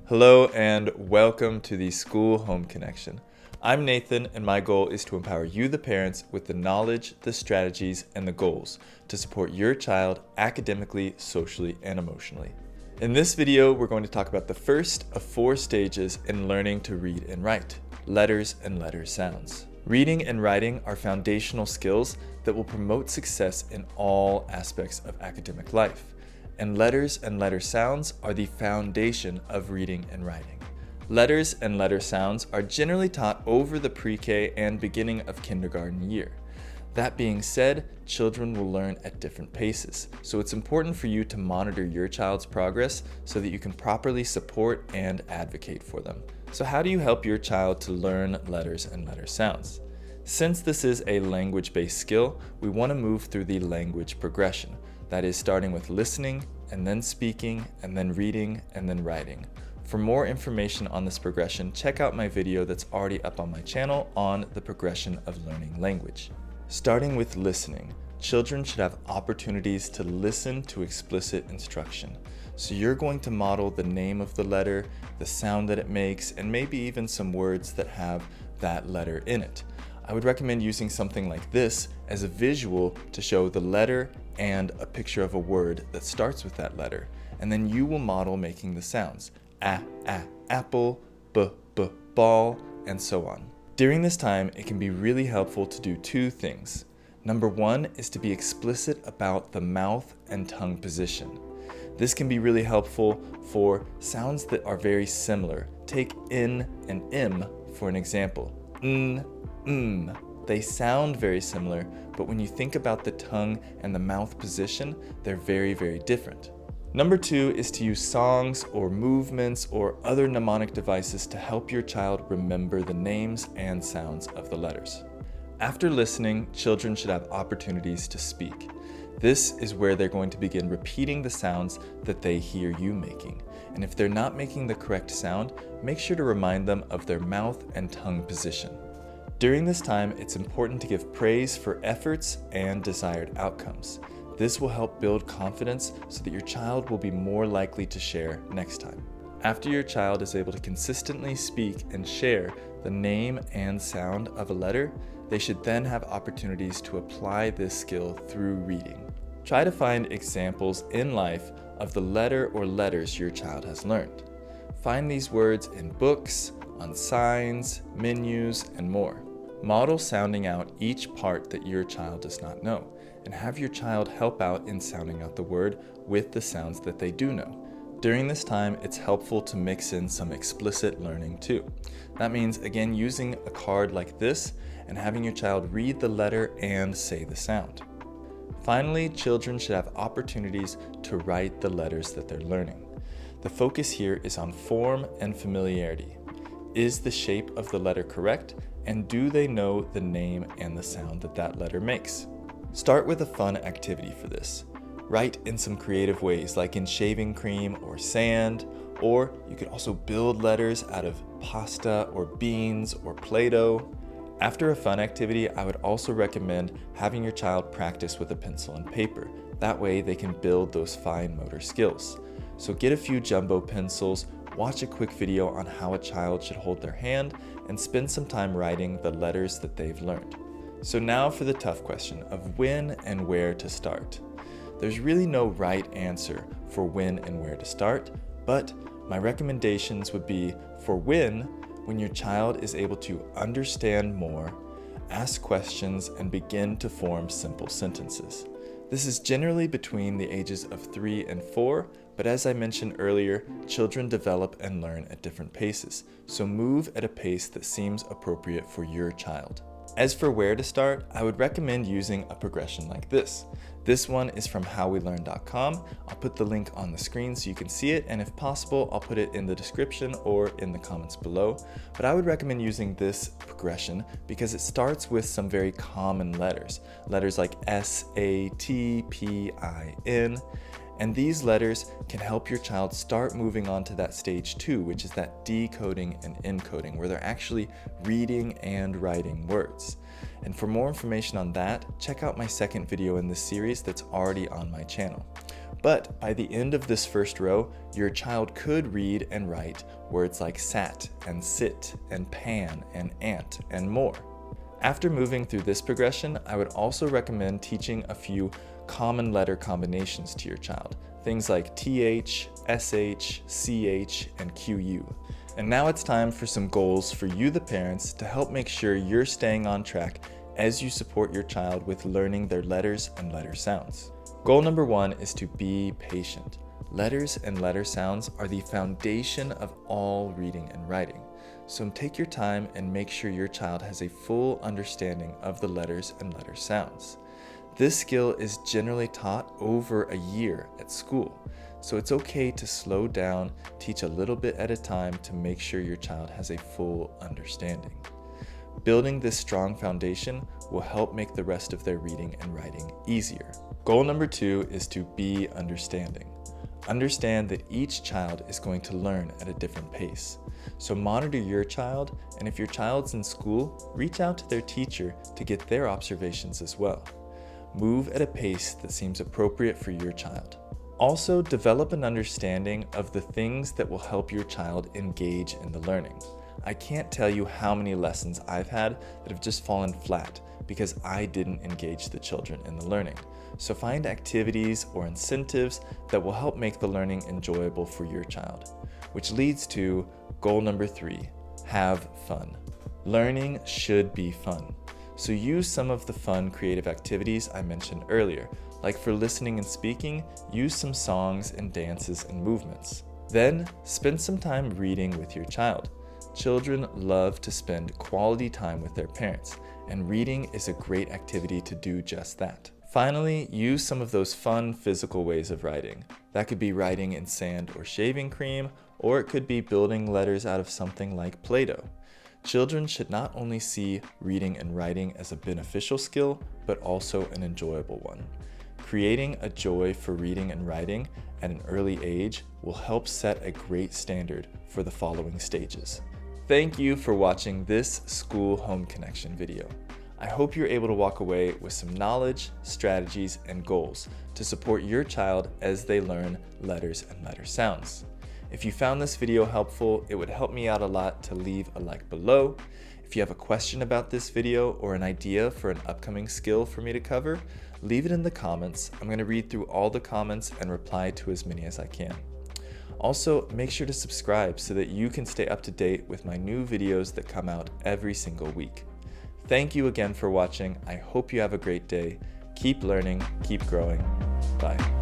Hello and welcome to the School Home Connection. I'm Nathan and my goal is to empower you, the parents, with the knowledge, the strategies, and the goals to support your child academically, socially, and emotionally. In this video, we're going to talk about the first of 4 stages in learning to read and write, letters and letter sounds. Reading and writing are foundational skills that will promote success in all aspects of academic life. And letters and letter sounds are the foundation of reading and writing. Letters and letter sounds are generally taught over the pre-K and beginning of kindergarten year. That being said, children will learn at different paces, so it's important for you to monitor your child's progress so that you can properly support and advocate for them. So how do you help your child to learn letters and letter sounds? Since this is a language-based skill, we want to move through the language progression. That is starting with listening, and then speaking, and then reading, and then writing. For more information on this progression, check out my video that's already up on my channel on the progression of learning language. Starting with listening, children should have opportunities to listen to explicit instruction. So you're going to model the name of the letter, the sound that it makes, and maybe even some words that have that letter in it. I would recommend using something like this as a visual to show the letter and a picture of a word that starts with that letter. And then you will model making the sounds, apple, ball, and so on. During this time, it can be really helpful to do 2 things. Number 1 is to be explicit about the mouth and tongue position. This can be really helpful for sounds that are very similar. Take in and im for an example. They sound very similar, but when you think about the tongue and the mouth position, they're very, very different. Number 2 is to use songs or movements or other mnemonic devices to help your child remember the names and sounds of the letters. After listening, children should have opportunities to speak. This is where they're going to begin repeating the sounds that they hear you making. And if they're not making the correct sound, make sure to remind them of their mouth and tongue position. During this time, it's important to give praise for efforts and desired outcomes. This will help build confidence so that your child will be more likely to share next time. After your child is able to consistently speak and share the name and sound of a letter, they should then have opportunities to apply this skill through reading. Try to find examples in life of the letter or letters your child has learned. Find these words in books, on signs, menus, and more. Model sounding out each part that your child does not know, and have your child help out in sounding out the word with the sounds that they do know. During this time, it's helpful to mix in some explicit learning too. That means, again, using a card like this and having your child read the letter and say the sound. Finally, children should have opportunities to write the letters that they're learning. The focus here is on form and familiarity. Is the shape of the letter correct? And do they know the name and the sound that that letter makes? Start with a fun activity for this. Write in some creative ways, like in shaving cream or sand, or you could also build letters out of pasta or beans or Play-Doh. After a fun activity, I would also recommend having your child practice with a pencil and paper. That way they can build those fine motor skills. So get a few jumbo pencils, watch a quick video on how a child should hold their hand, and spend some time writing the letters that they've learned. So now for the tough question of when and where to start. There's really no right answer for when and where to start, but my recommendations would be for when your child is able to understand more, ask questions, and begin to form simple sentences. This is generally between the ages of 3 and 4, but as I mentioned earlier, children develop and learn at different paces, so move at a pace that seems appropriate for your child. As for where to start, I would recommend using a progression like this. This one is from howwelearn.com. I'll put the link on the screen so you can see it, and if possible, I'll put it in the description or in the comments below. But I would recommend using this progression because it starts with some very common letters. Letters like S, A, T, P, I, N. And these letters can help your child start moving on to that stage 2, which is that decoding and encoding, where they're actually reading and writing words. And for more information on that, check out my second video in this series that's already on my channel. But by the end of this first row, your child could read and write words like sat and sit and pan and ant and more. After moving through this progression, I would also recommend teaching a few common letter combinations to your child, things like TH, SH, CH, and QU. And now it's time for some goals for you, the parents, to help make sure you're staying on track as you support your child with learning their letters and letter sounds. Goal number 1 is to be patient. Letters and letter sounds are the foundation of all reading and writing. So take your time and make sure your child has a full understanding of the letters and letter sounds. This skill is generally taught over a year at school, so it's okay to slow down, teach a little bit at a time to make sure your child has a full understanding. Building this strong foundation will help make the rest of their reading and writing easier. Goal number 2 is to be understanding. Understand that each child is going to learn at a different pace. So monitor your child, and if your child's in school, reach out to their teacher to get their observations as well. Move at a pace that seems appropriate for your child. Also, develop an understanding of the things that will help your child engage in the learning. I can't tell you how many lessons I've had that have just fallen flat because I didn't engage the children in the learning. So find activities or incentives that will help make the learning enjoyable for your child. Which leads to goal number 3, have fun. Learning should be fun. So use some of the fun creative activities I mentioned earlier, like for listening and speaking, use some songs and dances and movements. Then spend some time reading with your child. Children love to spend quality time with their parents, and reading is a great activity to do just that. Finally, use some of those fun physical ways of writing. That could be writing in sand or shaving cream, or it could be building letters out of something like Play-Doh. Children should not only see reading and writing as a beneficial skill, but also an enjoyable one. Creating a joy for reading and writing at an early age will help set a great standard for the following stages. Thank you for watching this School Home Connection video. I hope you're able to walk away with some knowledge, strategies, and goals to support your child as they learn letters and letter sounds. If you found this video helpful, it would help me out a lot to leave a like below. If you have a question about this video or an idea for an upcoming skill for me to cover, leave it in the comments. I'm going to read through all the comments and reply to as many as I can. Also, make sure to subscribe so that you can stay up to date with my new videos that come out every single week. Thank you again for watching. I hope you have a great day. Keep learning, keep growing. Bye.